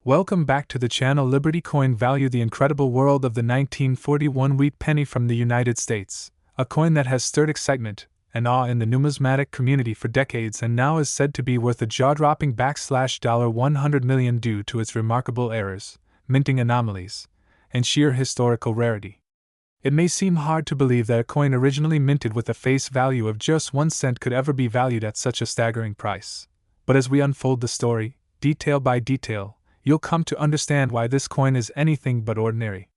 Welcome back to the channel. Liberty Coin Value, the incredible world of the 1941 wheat penny from the United States, a coin that has stirred excitement and awe in the numismatic community for decades and now is said to be worth a jaw-dropping $100 million due to its remarkable errors, minting anomalies, and sheer historical rarity. It may seem hard to believe that a coin originally minted with a face value of just 1 cent could ever be valued at such a staggering price. But as we unfold the story, detail by detail, you'll come to understand why this coin is anything but ordinary.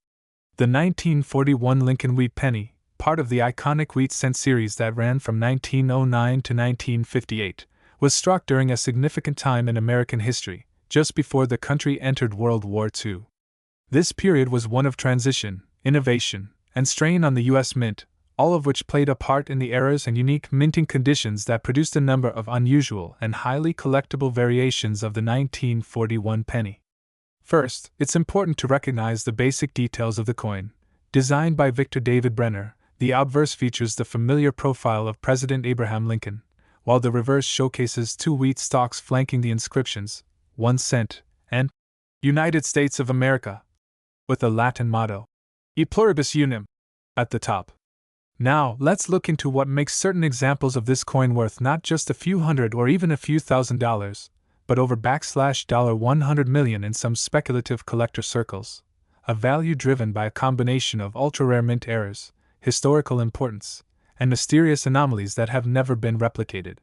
The 1941 Lincoln wheat penny, part of the iconic wheat cent series that ran from 1909 to 1958, was struck during a significant time in American history, just before the country entered World War II. This period was one of transition, innovation, and strain on the U.S. Mint, all of which played a part in the errors and unique minting conditions that produced a number of unusual and highly collectible variations of the 1941 penny. First, it's important to recognize the basic details of the coin. Designed by Victor David Brenner, the obverse features the familiar profile of President Abraham Lincoln, while the reverse showcases two wheat stalks flanking the inscriptions, 1 cent, and United States of America, with the Latin motto, E pluribus unum, at the top. Now, let's look into what makes certain examples of this coin worth not just a few hundred or even a few $1,000s, but over $100 million in some speculative collector circles, a value driven by a combination of ultra-rare mint errors, historical importance, and mysterious anomalies that have never been replicated.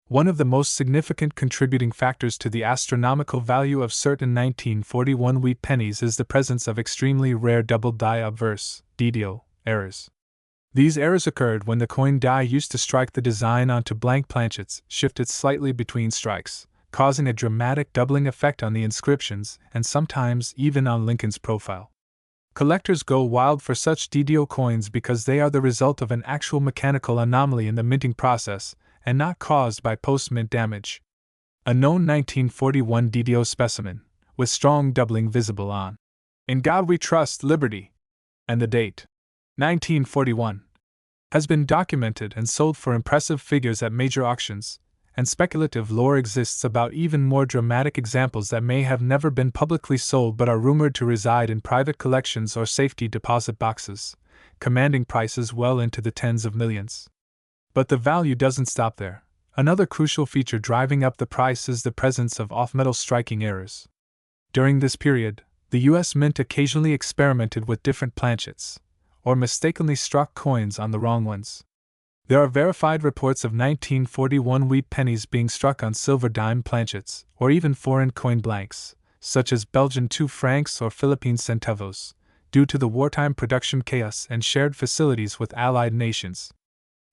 One of the most significant contributing factors to the astronomical value of certain 1941 wheat pennies is the presence of extremely rare double die obverse (DDO) errors. These errors occurred when the coin die used to strike the design onto blank planchets shifted slightly between strikes, causing a dramatic doubling effect on the inscriptions and sometimes even on Lincoln's profile. Collectors go wild for such DDO coins because they are the result of an actual mechanical anomaly in the minting process and not caused by post-mint damage. A known 1941 DDO specimen, with strong doubling visible on "In God We Trust, Liberty," and the date 1941, has been documented and sold for impressive figures at major auctions, and speculative lore exists about even more dramatic examples that may have never been publicly sold but are rumored to reside in private collections or safety deposit boxes, commanding prices well into the tens of millions. But the value doesn't stop there. Another crucial feature driving up the price is the presence of off-metal striking errors. During this period, the U.S. Mint occasionally experimented with different planchets, or mistakenly struck coins on the wrong ones. There are verified reports of 1941 wheat pennies being struck on silver dime planchets, or even foreign coin blanks, such as Belgian 2 francs or Philippine centavos, due to the wartime production chaos and shared facilities with allied nations.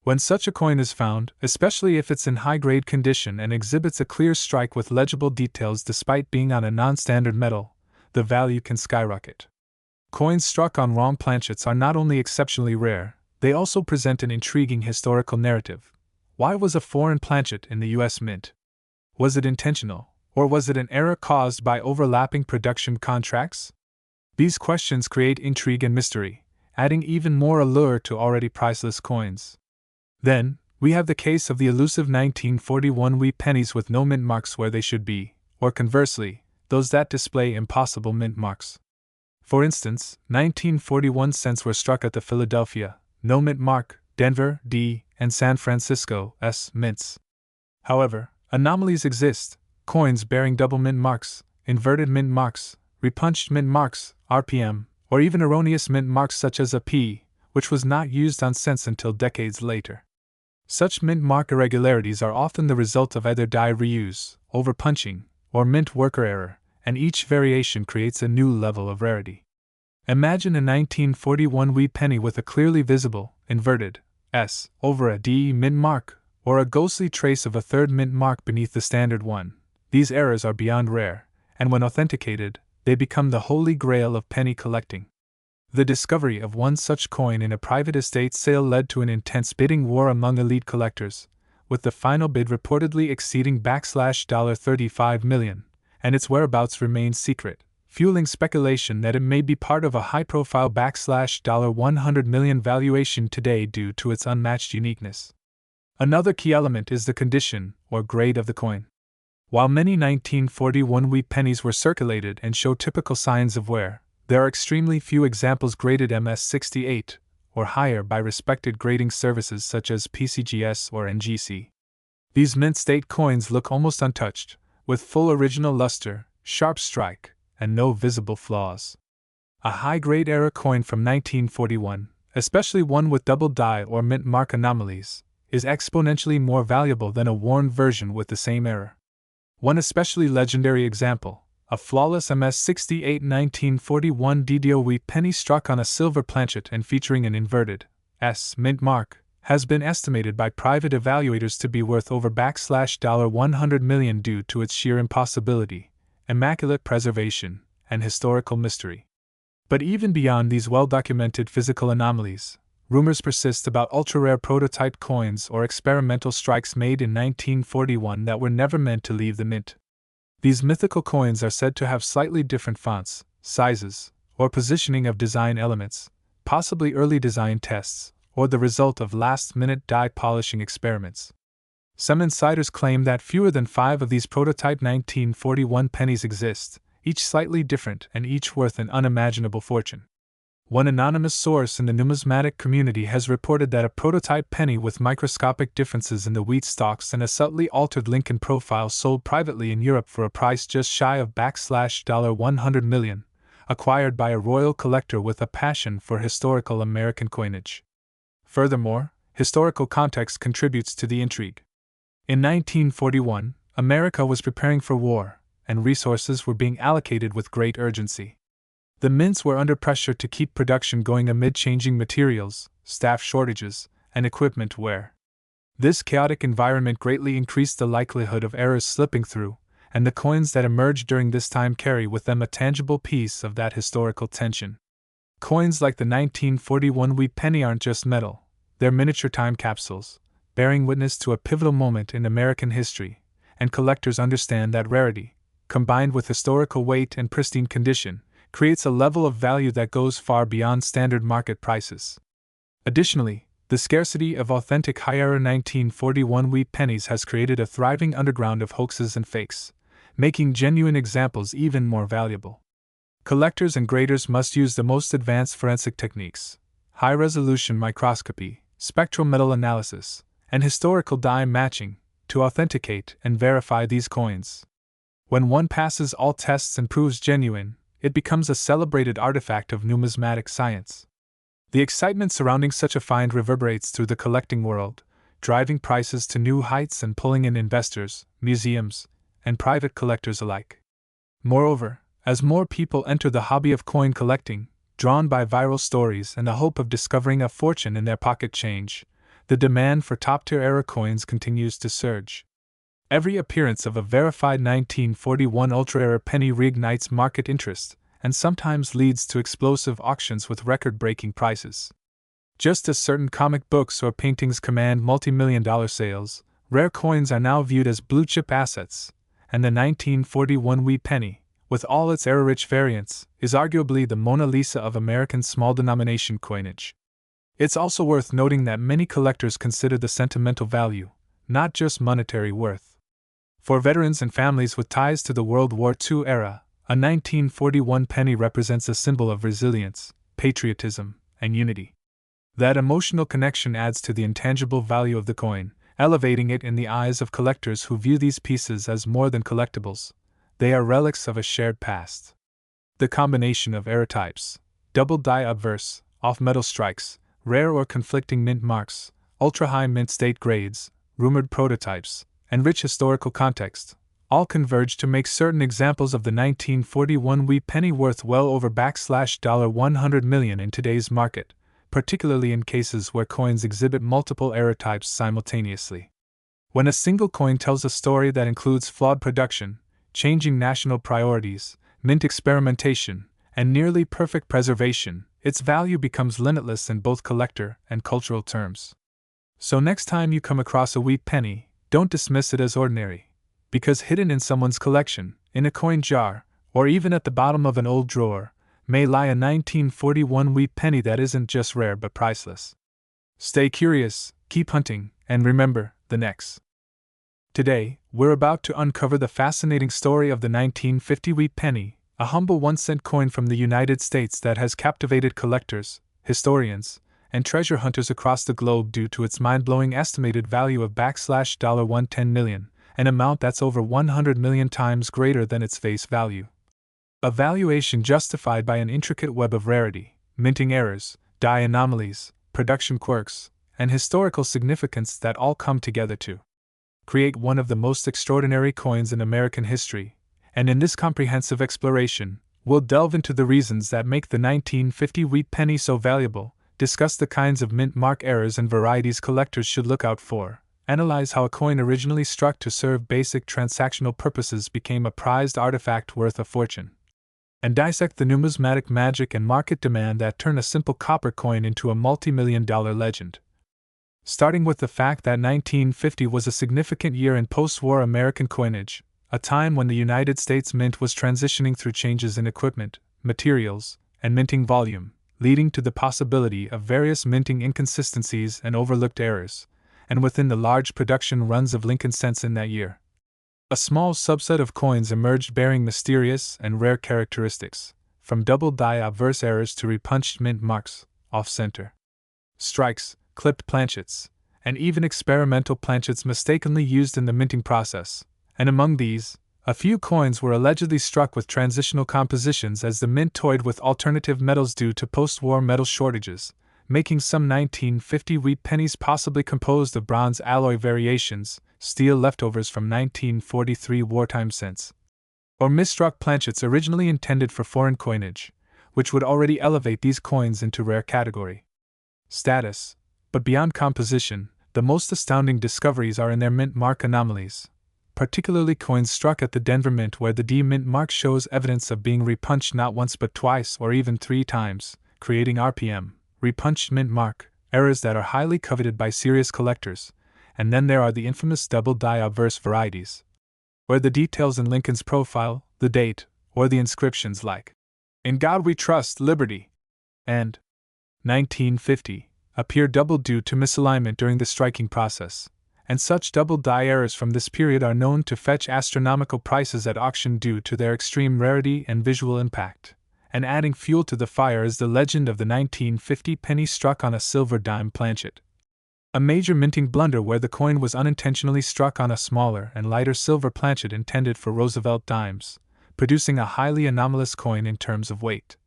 When such a coin is found, especially if it's in high-grade condition and exhibits a clear strike with legible details despite being on a non-standard metal, the value can skyrocket. Coins struck on wrong planchets are not only exceptionally rare, they also present an intriguing historical narrative. Why was a foreign planchet in the U.S. Mint? Was it intentional, or was it an error caused by overlapping production contracts? These questions create intrigue and mystery, adding even more allure to already priceless coins. Then, we have the case of the elusive 1941 wheat pennies with no mint marks where they should be, or conversely, those that display impossible mint marks. For instance, 1941 cents were struck at the Philadelphia, no mint mark, Denver, D, and San Francisco, S mints. However, anomalies exist: coins bearing double mint marks, inverted mint marks, repunched mint marks, RPM, or even erroneous mint marks such as a P, which was not used on cents until decades later. Such mint mark irregularities are often the result of either die reuse, overpunching, or mint worker error, and each variation creates a new level of rarity. Imagine a 1941 wheat penny with a clearly visible, inverted, S over a D mint mark, or a ghostly trace of a third mint mark beneath the standard one. These errors are beyond rare, and when authenticated, they become the holy grail of penny collecting. The discovery of one such coin in a private estate sale led to an intense bidding war among elite collectors, with the final bid reportedly exceeding $35 million, and its whereabouts remained secret, fueling speculation that it may be part of a high-profile $100 million valuation today due to its unmatched uniqueness. Another key element is the condition, or grade of the coin. While many 1941 wheat pennies were circulated and show typical signs of wear, there are extremely few examples graded MS-68 or higher by respected grading services such as PCGS or NGC. These mint-state coins look almost untouched, with full original luster, sharp strike, and no visible flaws. A high-grade era coin from 1941, especially one with double die or mint mark anomalies, is exponentially more valuable than a worn version with the same error. One especially legendary example, a flawless MS-68 1941 DDO wheat penny struck on a silver planchet and featuring an inverted S mint mark, has been estimated by private evaluators to be worth over $100 million due to its sheer impossibility, immaculate preservation, and historical mystery. But even beyond these well-documented physical anomalies, rumors persist about ultra-rare prototype coins or experimental strikes made in 1941 that were never meant to leave the mint. These mythical coins are said to have slightly different fonts, sizes, or positioning of design elements, possibly early design tests, or the result of last-minute die polishing experiments. Some insiders claim that fewer than 5 of these prototype 1941 pennies exist, each slightly different and each worth an unimaginable fortune. One anonymous source in the numismatic community has reported that a prototype penny with microscopic differences in the wheat stalks and a subtly altered Lincoln profile sold privately in Europe for a price just shy of $100 million, acquired by a royal collector with a passion for historical American coinage. Furthermore, historical context contributes to the intrigue. In 1941, America was preparing for war, and resources were being allocated with great urgency. The mints were under pressure to keep production going amid changing materials, staff shortages, and equipment wear. This chaotic environment greatly increased the likelihood of errors slipping through, and the coins that emerged during this time carry with them a tangible piece of that historical tension. Coins like the 1941 wheat penny aren't just metal, they're miniature time capsules, bearing witness to a pivotal moment in American history, and collectors understand that rarity, combined with historical weight and pristine condition, creates a level of value that goes far beyond standard market prices. Additionally, the scarcity of authentic high-era 1941 wheat pennies has created a thriving underground of hoaxes and fakes, making genuine examples even more valuable. Collectors and graders must use the most advanced forensic techniques, high-resolution microscopy, spectral metal analysis, and historical die matching, to authenticate and verify these coins. When one passes all tests and proves genuine, it becomes a celebrated artifact of numismatic science. The excitement surrounding such a find reverberates through the collecting world, driving prices to new heights and pulling in investors, museums, and private collectors alike. Moreover, as more people enter the hobby of coin collecting, drawn by viral stories and the hope of discovering a fortune in their pocket change, the demand for top-tier era coins continues to surge. Every appearance of a verified 1941 ultra-rare penny reignites market interest, and sometimes leads to explosive auctions with record-breaking prices. Just as certain comic books or paintings command multi-million-dollar sales, rare coins are now viewed as blue-chip assets, and the 1941 wheat penny, with all its error-rich variants, is arguably the Mona Lisa of American small-denomination coinage. It's also worth noting that many collectors consider the sentimental value, not just monetary worth. For veterans and families with ties to the World War II era, a 1941 penny represents a symbol of resilience, patriotism, and unity. That emotional connection adds to the intangible value of the coin, elevating it in the eyes of collectors who view these pieces as more than collectibles. They are relics of a shared past. The combination of error types, double die obverse, off-metal strikes, rare or conflicting mint marks, ultra-high mint state grades, rumored prototypes, and rich historical context, all converge to make certain examples of the 1941 wheat penny worth well over $100 million in today's market, particularly in cases where coins exhibit multiple error types simultaneously. When a single coin tells a story that includes flawed production, changing national priorities, mint experimentation, and nearly perfect preservation, its value becomes limitless in both collector and cultural terms. So next time you come across a wheat penny, don't dismiss it as ordinary, because hidden in someone's collection, in a coin jar, or even at the bottom of an old drawer, may lie a 1941 wheat penny that isn't just rare but priceless. Stay curious, keep hunting, and remember, the next Today, we're about to uncover the fascinating story of the 1950 wheat penny, a humble 1-cent coin from the United States that has captivated collectors, historians, and treasure hunters across the globe due to its mind-blowing estimated value of $110 million, an amount that's over 100 million times greater than its face value. A valuation justified by an intricate web of rarity, minting errors, die anomalies, production quirks, and historical significance that all come together to create one of the most extraordinary coins in American history. And in this comprehensive exploration, we'll delve into the reasons that make the 1950 wheat penny so valuable, discuss the kinds of mint mark errors and varieties collectors should look out for, analyze how a coin originally struck to serve basic transactional purposes became a prized artifact worth a fortune, and dissect the numismatic magic and market demand that turn a simple copper coin into a multi-million-dollar legend. Starting with the fact that 1950 was a significant year in post-war American coinage, a time when the United States Mint was transitioning through changes in equipment, materials, and minting volume, leading to the possibility of various minting inconsistencies and overlooked errors, and within the large production runs of Lincoln cents in that year, a small subset of coins emerged bearing mysterious and rare characteristics, from double die obverse errors to repunched mint marks, off-center strikes, clipped planchets, and even experimental planchets mistakenly used in the minting process. And among these, a few coins were allegedly struck with transitional compositions as the mint toyed with alternative metals due to post-war metal shortages, making some 1950 wheat pennies possibly composed of bronze alloy variations, steel leftovers from 1943 wartime cents, or misstruck planchets originally intended for foreign coinage, which would already elevate these coins into rare category status. But beyond composition, the most astounding discoveries are in their mint mark anomalies, particularly coins struck at the Denver Mint where the D mint mark shows evidence of being repunched not once but twice or even 3 times, creating RPM, repunched mint mark, errors that are highly coveted by serious collectors. And then there are the infamous double die obverse varieties, where the details in Lincoln's profile, the date, or the inscriptions like, "In God We Trust, Liberty," and 1950, appear double due to misalignment during the striking process, and such double die errors from this period are known to fetch astronomical prices at auction due to their extreme rarity and visual impact. And adding fuel to the fire is the legend of the 1950 penny struck on a silver dime planchet, a major minting blunder where the coin was unintentionally struck on a smaller and lighter silver planchet intended for Roosevelt dimes, producing a highly anomalous coin in terms of weight,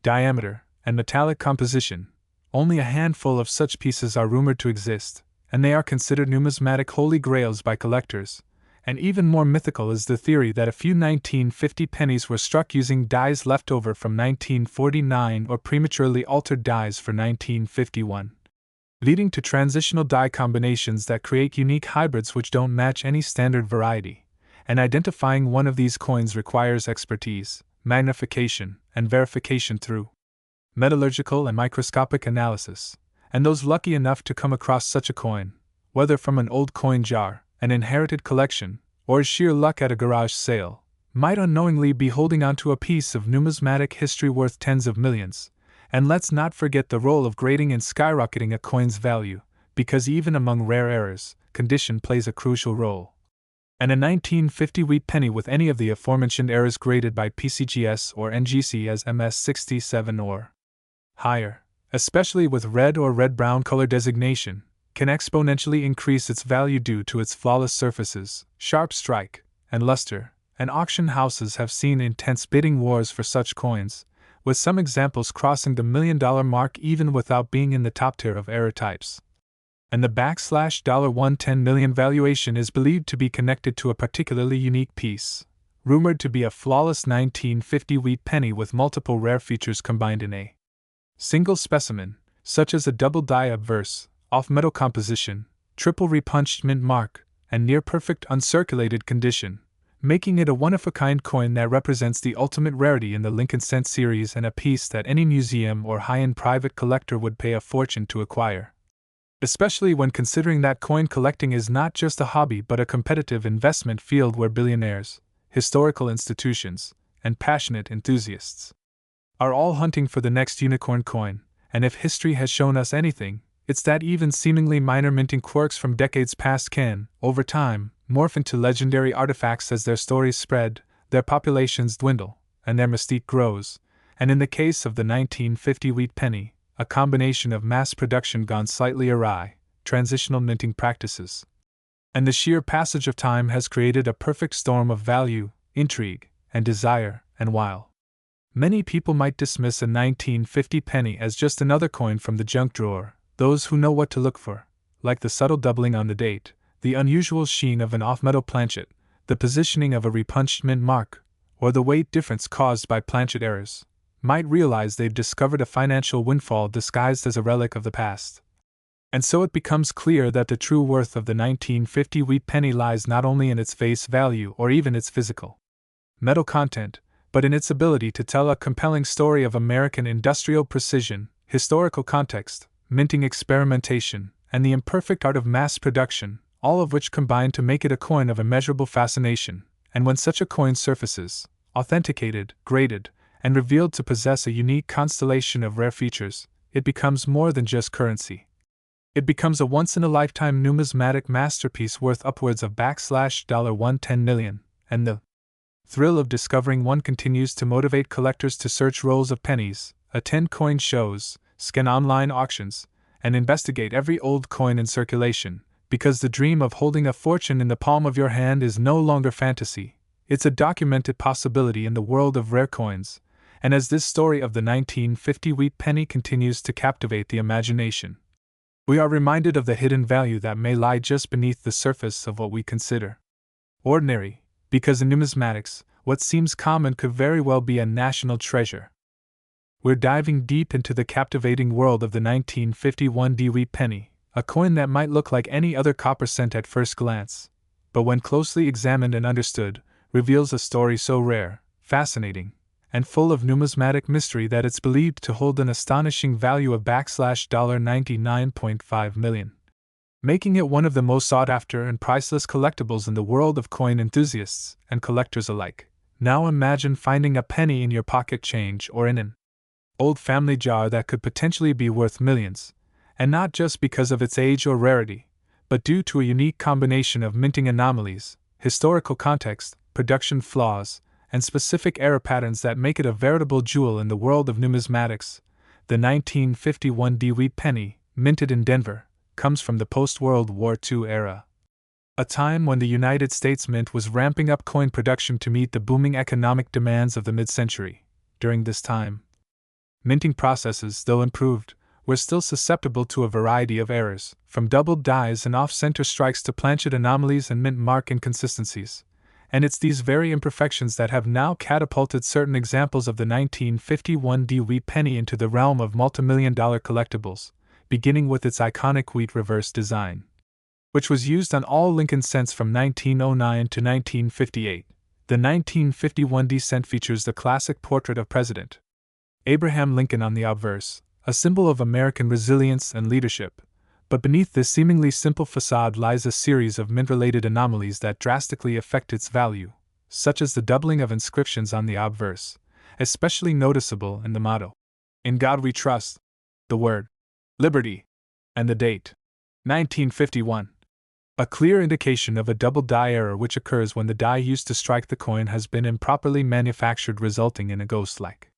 diameter, and metallic composition. Only a handful of such pieces are rumored to exist, and they are considered numismatic holy grails by collectors. And even more mythical is the theory that a few 1950 pennies were struck using dies left over from 1949 or prematurely altered dies for 1951, leading to transitional die combinations that create unique hybrids which don't match any standard variety. And identifying one of these coins requires expertise, magnification, and verification through metallurgical and microscopic analysis. And those lucky enough to come across such a coin, whether from an old coin jar, an inherited collection, or as sheer luck at a garage sale, might unknowingly be holding onto a piece of numismatic history worth tens of millions. And let's not forget the role of grading in skyrocketing a coin's value, because even among rare errors, condition plays a crucial role. And a 1950 wheat penny with any of the aforementioned errors graded by PCGS or NGC as MS67 or higher, especially with red or red-brown color designation, can exponentially increase its value due to its flawless surfaces, sharp strike, and luster. And auction houses have seen intense bidding wars for such coins, with some examples crossing the $1 million mark even without being in the top tier of error types. And the $110 million valuation is believed to be connected to a particularly unique piece, rumored to be a flawless 1950 wheat penny with multiple rare features combined in a single specimen, such as a double die obverse, off-metal composition, triple repunched mint mark, and near-perfect uncirculated condition, making it a one-of-a-kind coin that represents the ultimate rarity in the Lincoln cent series and a piece that any museum or high-end private collector would pay a fortune to acquire. Especially when considering that coin collecting is not just a hobby but a competitive investment field where billionaires, historical institutions, and passionate enthusiasts are all hunting for the next unicorn coin. And if history has shown us anything, it's that even seemingly minor minting quirks from decades past can, over time, morph into legendary artifacts as their stories spread, their populations dwindle, and their mystique grows, and in the case of the 1950 wheat penny, a combination of mass production gone slightly awry, transitional minting practices, and the sheer passage of time has created a perfect storm of value, intrigue, and desire, and while many people might dismiss a 1950 penny as just another coin from the junk drawer, those who know what to look for, like the subtle doubling on the date, the unusual sheen of an off-metal planchet, the positioning of a repunched mint mark, or the weight difference caused by planchet errors, might realize they've discovered a financial windfall disguised as a relic of the past. And so it becomes clear that the true worth of the 1950 wheat penny lies not only in its face value or even its physical metal content, but in its ability to tell a compelling story of American industrial precision, historical context, minting experimentation, and the imperfect art of mass production, all of which combine to make it a coin of immeasurable fascination. And when such a coin surfaces, authenticated, graded, and revealed to possess a unique constellation of rare features, it becomes more than just currency. It becomes a once-in-a-lifetime numismatic masterpiece worth upwards of $110 million, and the thrill of discovering one continues to motivate collectors to search rolls of pennies, attend coin shows, scan online auctions, and investigate every old coin in circulation, because the dream of holding a fortune in the palm of your hand is no longer fantasy, it's a documented possibility in the world of rare coins, and as this story of the 1950 wheat penny continues to captivate the imagination, we are reminded of the hidden value that may lie just beneath the surface of what we consider ordinary, because in numismatics, what seems common could very well be a national treasure. We're diving deep into the captivating world of the 1951 wheat penny, a coin that might look like any other copper cent at first glance, but when closely examined and understood, reveals a story so rare, fascinating, and full of numismatic mystery that it's believed to hold an astonishing value of $99.5 million, making it one of the most sought-after and priceless collectibles in the world of coin enthusiasts and collectors alike. Now imagine finding a penny in your pocket change or in an old family jar that could potentially be worth millions, and not just because of its age or rarity, but due to a unique combination of minting anomalies, historical context, production flaws, and specific error patterns that make it a veritable jewel in the world of numismatics. The 1951 wheat penny, minted in Denver, comes from the post-World War II era, a time when the United States Mint was ramping up coin production to meet the booming economic demands of the mid-century. During this time, minting processes, though improved, were still susceptible to a variety of errors, from doubled dies and off-center strikes to planchet anomalies and mint mark inconsistencies. And it's these very imperfections that have now catapulted certain examples of the 1951 wheat penny into the realm of multimillion-dollar collectibles, beginning with its iconic wheat reverse design, which was used on all Lincoln cents from 1909 to 1958. The 1951 cent features the classic portrait of President Abraham Lincoln on the obverse, a symbol of American resilience and leadership. But beneath this seemingly simple facade lies a series of mint-related anomalies that drastically affect its value, such as the doubling of inscriptions on the obverse, especially noticeable in the motto, "In God We Trust," the word "Liberty," and the date, 1951. A clear indication of a double die error which occurs when the die used to strike the coin has been improperly manufactured, resulting in a ghost-like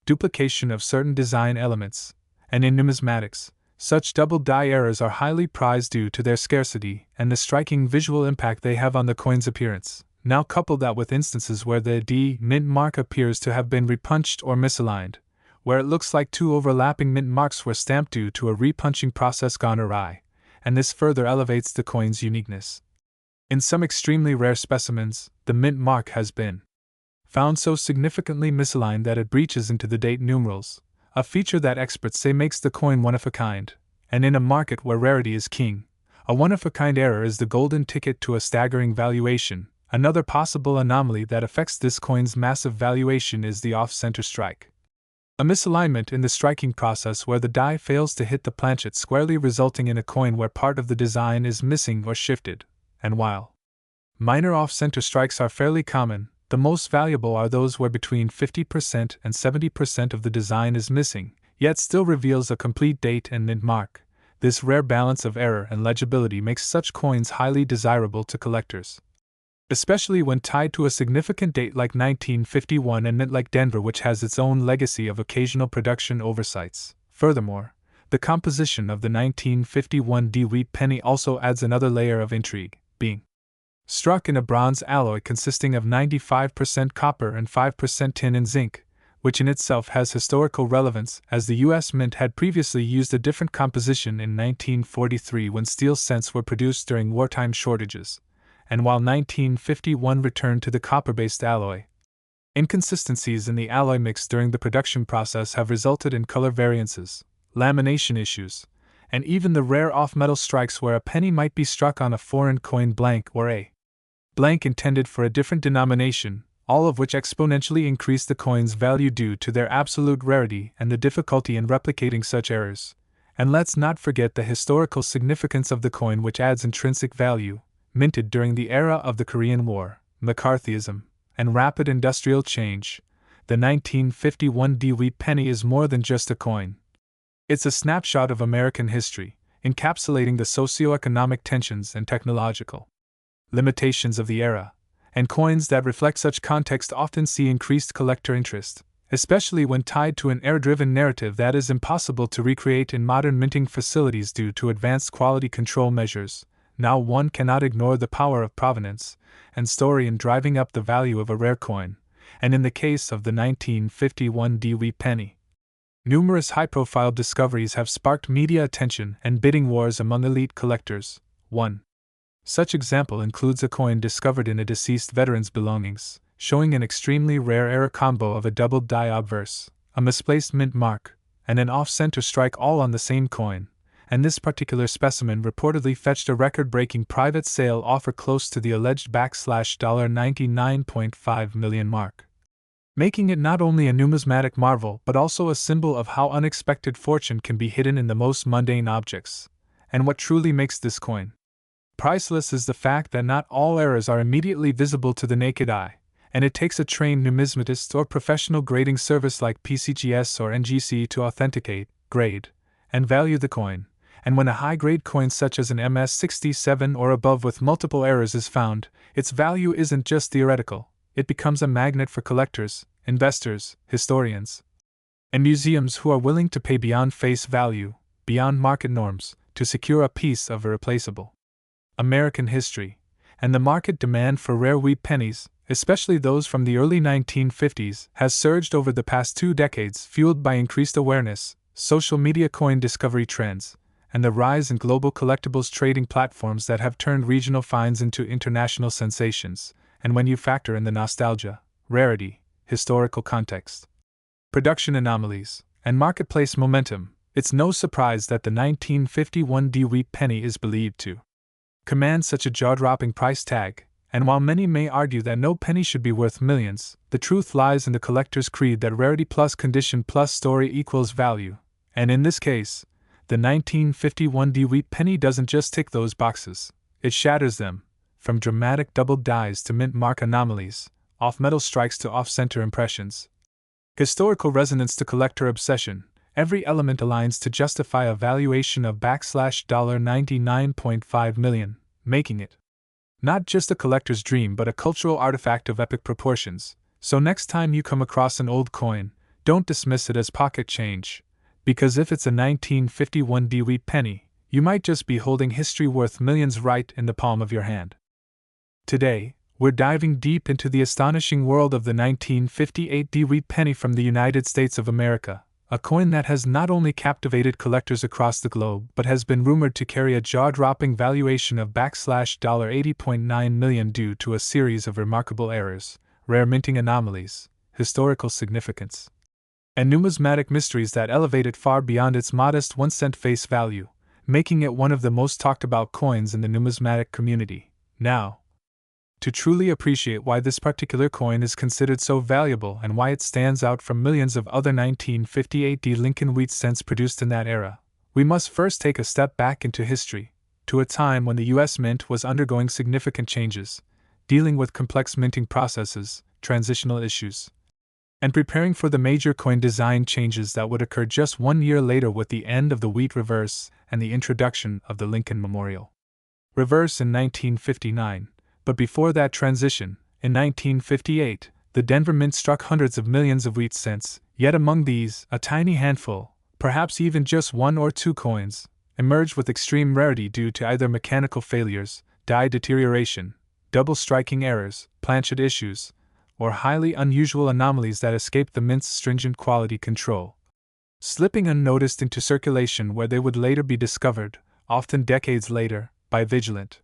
duplication of certain design elements, and in numismatics, such double die errors are highly prized due to their scarcity and the striking visual impact they have on the coin's appearance. Now couple that with instances where the D mint mark appears to have been repunched or misaligned, where it looks like two overlapping mint marks were stamped due to a repunching process gone awry, and this further elevates the coin's uniqueness. In some extremely rare specimens, the mint mark has been found so significantly misaligned that it breaches into the date numerals, a feature that experts say makes the coin one of a kind, and in a market where rarity is king, a one-of-a-kind error is the golden ticket to a staggering valuation. Another possible anomaly that affects this coin's massive valuation is the off-center strike, a misalignment in the striking process where the die fails to hit the planchet squarely, resulting in a coin where part of the design is missing or shifted. And while minor off-center strikes are fairly common, the most valuable are those where between 50% and 70% of the design is missing, yet still reveals a complete date and mint mark. This rare balance of error and legibility makes such coins highly desirable to collectors, especially when tied to a significant date like 1951 and mint like Denver, which has its own legacy of occasional production oversights. Furthermore, the composition of the 1951 wheat penny also adds another layer of intrigue, being struck in a bronze alloy consisting of 95% copper and 5% tin and zinc, which in itself has historical relevance, as the U.S. Mint had previously used a different composition in 1943 when steel cents were produced during wartime shortages, and while 1951 returned to the copper-based alloy. Inconsistencies in the alloy mix during the production process have resulted in color variances, lamination issues, and even the rare off-metal strikes where a penny might be struck on a foreign coin blank or a blank intended for a different denomination, all of which exponentially increase the coin's value due to their absolute rarity and the difficulty in replicating such errors. And let's not forget the historical significance of the coin, which adds intrinsic value. Minted during the era of the Korean War, McCarthyism, and rapid industrial change, the 1951 wheat penny is more than just a coin. It's a snapshot of American history, encapsulating the socio-economic tensions and technological limitations of the era, and coins that reflect such context often see increased collector interest, especially when tied to an error-driven narrative that is impossible to recreate in modern minting facilities due to advanced quality control measures. Now one cannot ignore the power of provenance and story in driving up the value of a rare coin, and in the case of the 1951 wheat penny, numerous high-profile discoveries have sparked media attention and bidding wars among elite collectors. 1. Such example includes a coin discovered in a deceased veteran's belongings, showing an extremely rare error combo of a doubled die obverse, a misplaced mint mark, and an off-center strike all on the same coin, and this particular specimen reportedly fetched a record-breaking private sale offer close to the alleged $99.5 million mark, making it not only a numismatic marvel but also a symbol of how unexpected fortune can be hidden in the most mundane objects. And what truly makes this coin priceless is the fact that not all errors are immediately visible to the naked eye, and it takes a trained numismatist or professional grading service like PCGS or NGC to authenticate, grade, and value the coin. And when a high-grade coin such as an MS-67 or above with multiple errors is found, its value isn't just theoretical, it becomes a magnet for collectors, investors, historians, and museums who are willing to pay beyond face value, beyond market norms, to secure a piece of irreplaceable American history. And the market demand for rare wheat pennies, especially those from the early 1950s, has surged over the past 2 decades, fueled by increased awareness, social media coin discovery trends, and the rise in global collectibles trading platforms that have turned regional finds into international sensations. And when you factor in the nostalgia, rarity, historical context, production anomalies, and marketplace momentum, it's no surprise that the 1951 wheat penny is believed to command such a jaw-dropping price tag. And while many may argue that no penny should be worth millions, the truth lies in the collector's creed that rarity plus condition plus story equals value. And in this case, the 1951 wheat penny doesn't just tick those boxes, it shatters them, from dramatic double dies to mint mark anomalies, off-metal strikes to off-center impressions. Historical resonance to collector obsession, every element aligns to justify a valuation of $99.5 million, making it not just a collector's dream but a cultural artifact of epic proportions. So next time you come across an old coin, don't dismiss it as pocket change, because if it's a 1951 wheat penny, you might just be holding history worth millions right in the palm of your hand. Today, we're diving deep into the astonishing world of the 1958 wheat penny from the United States of America, a coin that has not only captivated collectors across the globe but has been rumored to carry a jaw-dropping valuation of $80.9 million due to a series of remarkable errors, rare minting anomalies, historical significance, and numismatic mysteries that elevate it far beyond its modest 1-cent face value, making it one of the most talked about coins in the numismatic community. Now, to truly appreciate why this particular coin is considered so valuable and why it stands out from millions of other 1958 Lincoln wheat cents produced in that era, we must first take a step back into history, to a time when the U.S. Mint was undergoing significant changes, dealing with complex minting processes, transitional issues, and preparing for the major coin design changes that would occur just 1 year later with the end of the wheat reverse and the introduction of the Lincoln Memorial reverse in 1959, but before that transition, in 1958, the Denver Mint struck hundreds of millions of wheat cents, yet among these, a tiny handful, perhaps even just 1 or 2 coins, emerged with extreme rarity due to either mechanical failures, die deterioration, double striking errors, planchet issues, or highly unusual anomalies that escaped the mint's stringent quality control, slipping unnoticed into circulation where they would later be discovered, often decades later, by vigilant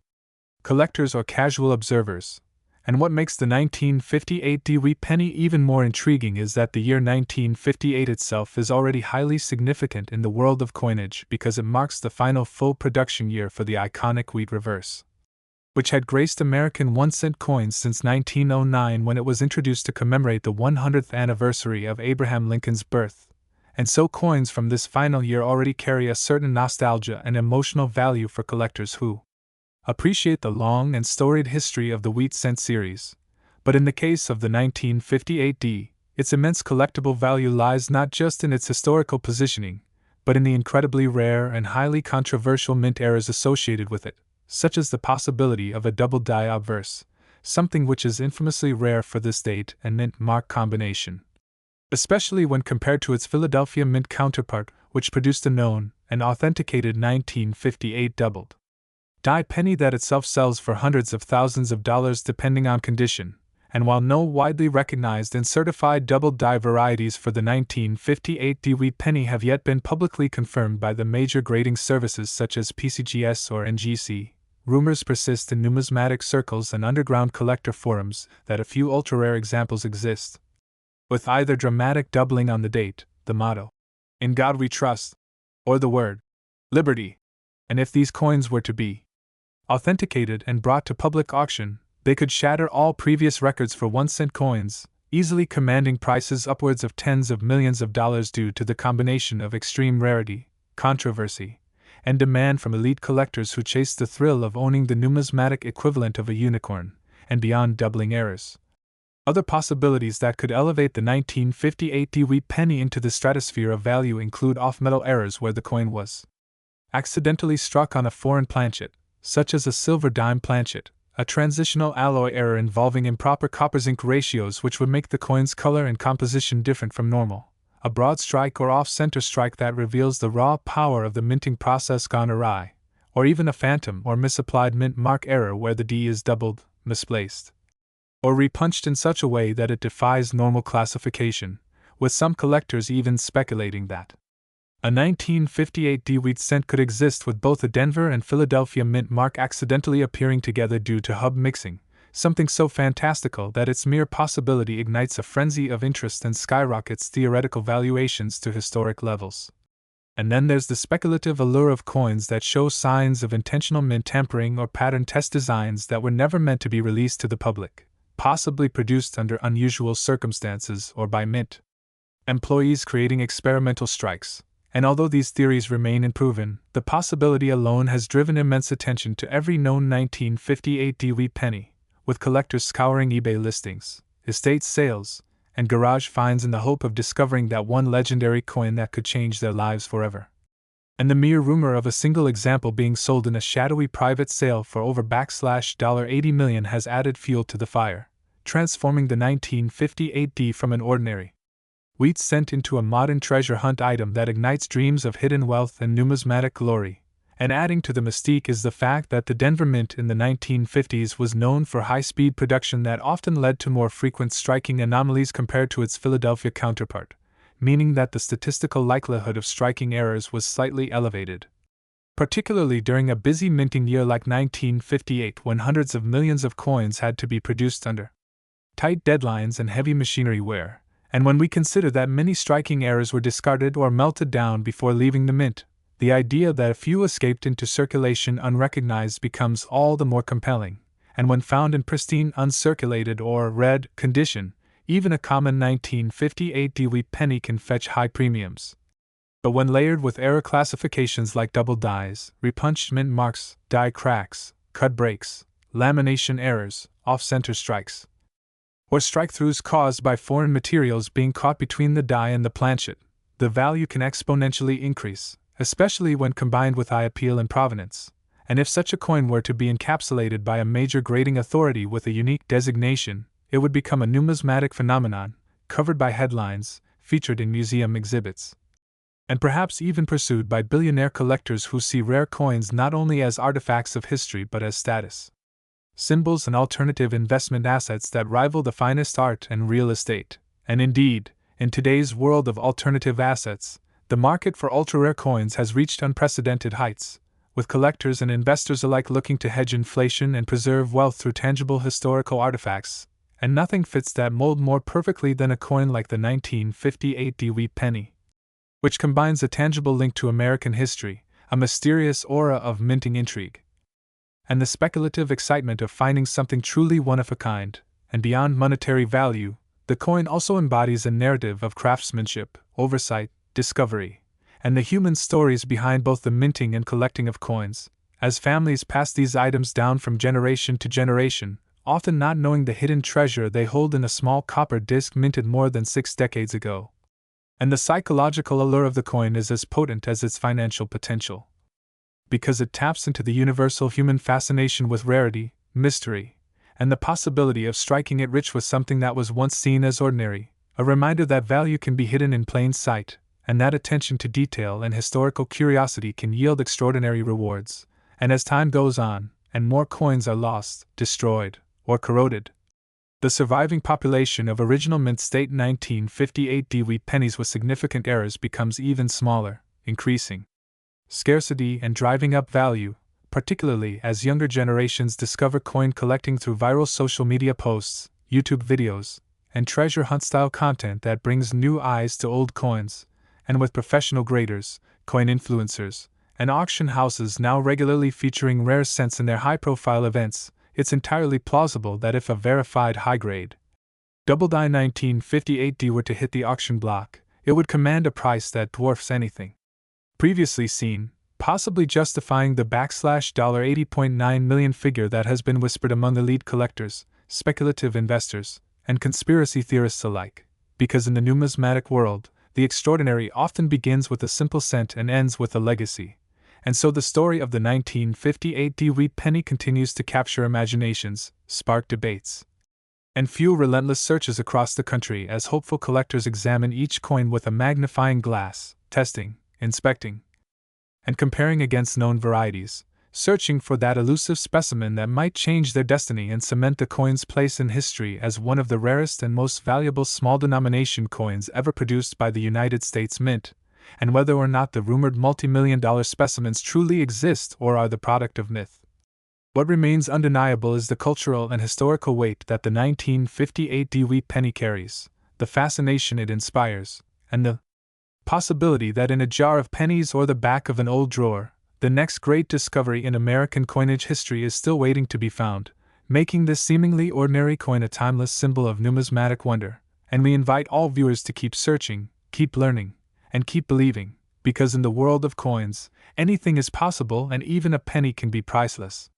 collectors or casual observers. And what makes the 1958 Dewey penny even more intriguing is that the year 1958 itself is already highly significant in the world of coinage because it marks the final full production year for the iconic wheat reverse, which had graced American 1-cent coins since 1909 when it was introduced to commemorate the 100th anniversary of Abraham Lincoln's birth. And so coins from this final year already carry a certain nostalgia and emotional value for collectors who appreciate the long and storied history of the wheat cent series. But in the case of the 1958 D, its immense collectible value lies not just in its historical positioning, but in the incredibly rare and highly controversial mint errors associated with it, such as the possibility of a double die obverse, something which is infamously rare for this date and mint mark combination, especially when compared to its Philadelphia Mint counterpart, which produced a known and authenticated 1958 doubled die penny that itself sells for hundreds of thousands of dollars depending on condition. And while no widely recognized and certified double die varieties for the 1958 Dewey penny have yet been publicly confirmed by the major grading services such as PCGS or NGC, rumors persist in numismatic circles and underground collector forums that a few ultra-rare examples exist, with either dramatic doubling on the date, the motto, "In God We Trust," or the word, "Liberty." And if these coins were to be authenticated and brought to public auction, they could shatter all previous records for 1-cent coins, easily commanding prices upwards of tens of millions of dollars due to the combination of extreme rarity, controversy, and demand from elite collectors who chase the thrill of owning the numismatic equivalent of a unicorn, and beyond doubling errors. Other possibilities that could elevate the 1958 Dewey penny into the stratosphere of value include off-metal errors where the coin was accidentally struck on a foreign planchet, such as a silver dime planchet, a transitional alloy error involving improper copper-zinc ratios which would make the coin's color and composition different from normal, a broad strike or off-center strike that reveals the raw power of the minting process gone awry, or even a phantom or misapplied mint mark error where the D is doubled, misplaced, or repunched in such a way that it defies normal classification, with some collectors even speculating that a 1958 Dewey cent could exist with both a Denver and Philadelphia mint mark accidentally appearing together due to hub mixing, something so fantastical that its mere possibility ignites a frenzy of interest and skyrockets theoretical valuations to historic levels. And then there's the speculative allure of coins that show signs of intentional mint tampering or pattern test designs that were never meant to be released to the public, possibly produced under unusual circumstances or by mint employees creating experimental strikes. And although these theories remain unproven, the possibility alone has driven immense attention to every known 1958 Dewey penny, with collectors scouring eBay listings, estate sales, and garage finds in the hope of discovering that one legendary coin that could change their lives forever. And the mere rumor of a single example being sold in a shadowy private sale for over $80 million has added fuel to the fire, transforming the 1958 D from an ordinary wheat cent into a modern treasure hunt item that ignites dreams of hidden wealth and numismatic glory. And adding to the mystique is the fact that the Denver Mint in the 1950s was known for high-speed production that often led to more frequent striking anomalies compared to its Philadelphia counterpart, meaning that the statistical likelihood of striking errors was slightly elevated, particularly during a busy minting year like 1958 when hundreds of millions of coins had to be produced under tight deadlines and heavy machinery wear. And when we consider that many striking errors were discarded or melted down before leaving the mint, the idea that a few escaped into circulation unrecognized becomes all the more compelling. And when found in pristine, uncirculated or red condition, even a common 1958 Dewey penny can fetch high premiums. But when layered with error classifications like double dies, repunched mint marks, die cracks, cut breaks, lamination errors, off-center strikes, or strike-throughs caused by foreign materials being caught between the die and the planchet, the value can exponentially increase, especially when combined with eye appeal and provenance. And if such a coin were to be encapsulated by a major grading authority with a unique designation, it would become a numismatic phenomenon, covered by headlines, featured in museum exhibits, and perhaps even pursued by billionaire collectors who see rare coins not only as artifacts of history but as status symbols and alternative investment assets that rival the finest art and real estate. And indeed, in today's world of alternative assets, the market for ultra-rare coins has reached unprecedented heights, with collectors and investors alike looking to hedge inflation and preserve wealth through tangible historical artifacts, and nothing fits that mold more perfectly than a coin like the 1958 Dewey penny, which combines a tangible link to American history, a mysterious aura of minting intrigue, and the speculative excitement of finding something truly one of a kind. And beyond monetary value, the coin also embodies a narrative of craftsmanship, oversight, discovery, and the human stories behind both the minting and collecting of coins, as families pass these items down from generation to generation, often not knowing the hidden treasure they hold in a small copper disc minted more than 6 decades ago. And the psychological allure of the coin is as potent as its financial potential, because it taps into the universal human fascination with rarity, mystery, and the possibility of striking it rich with something that was once seen as ordinary, a reminder that value can be hidden in plain sight, and that attention to detail and historical curiosity can yield extraordinary rewards. And as time goes on, and more coins are lost, destroyed, or corroded, the surviving population of original mint state 1958 Dewey pennies with significant errors becomes even smaller, increasing scarcity and driving up value, particularly as younger generations discover coin collecting through viral social media posts, YouTube videos, and treasure hunt style content that brings new eyes to old coins. And with professional graders, coin influencers, and auction houses now regularly featuring rare cents in their high-profile events, it's entirely plausible that if a verified high-grade double die 1958 D were to hit the auction block, it would command a price that dwarfs anything previously seen, possibly justifying the $80.9 million figure that has been whispered among elite collectors, speculative investors, and conspiracy theorists alike. Because in the numismatic world, the extraordinary often begins with a simple cent and ends with a legacy. And so the story of the 1958 Dewey penny continues to capture imaginations, spark debates, and fuel relentless searches across the country as hopeful collectors examine each coin with a magnifying glass, testing, inspecting, and comparing against known varieties, searching for that elusive specimen that might change their destiny and cement the coin's place in history as one of the rarest and most valuable small-denomination coins ever produced by the United States Mint, and whether or not the rumored multi-million-dollar specimens truly exist or are the product of myth. What remains undeniable is the cultural and historical weight that the 1958 Dewey penny carries, the fascination it inspires, and the possibility that in a jar of pennies or the back of an old drawer, the next great discovery in American coinage history is still waiting to be found, making this seemingly ordinary coin a timeless symbol of numismatic wonder. And we invite all viewers to keep searching, keep learning, and keep believing, because in the world of coins, anything is possible and even a penny can be priceless.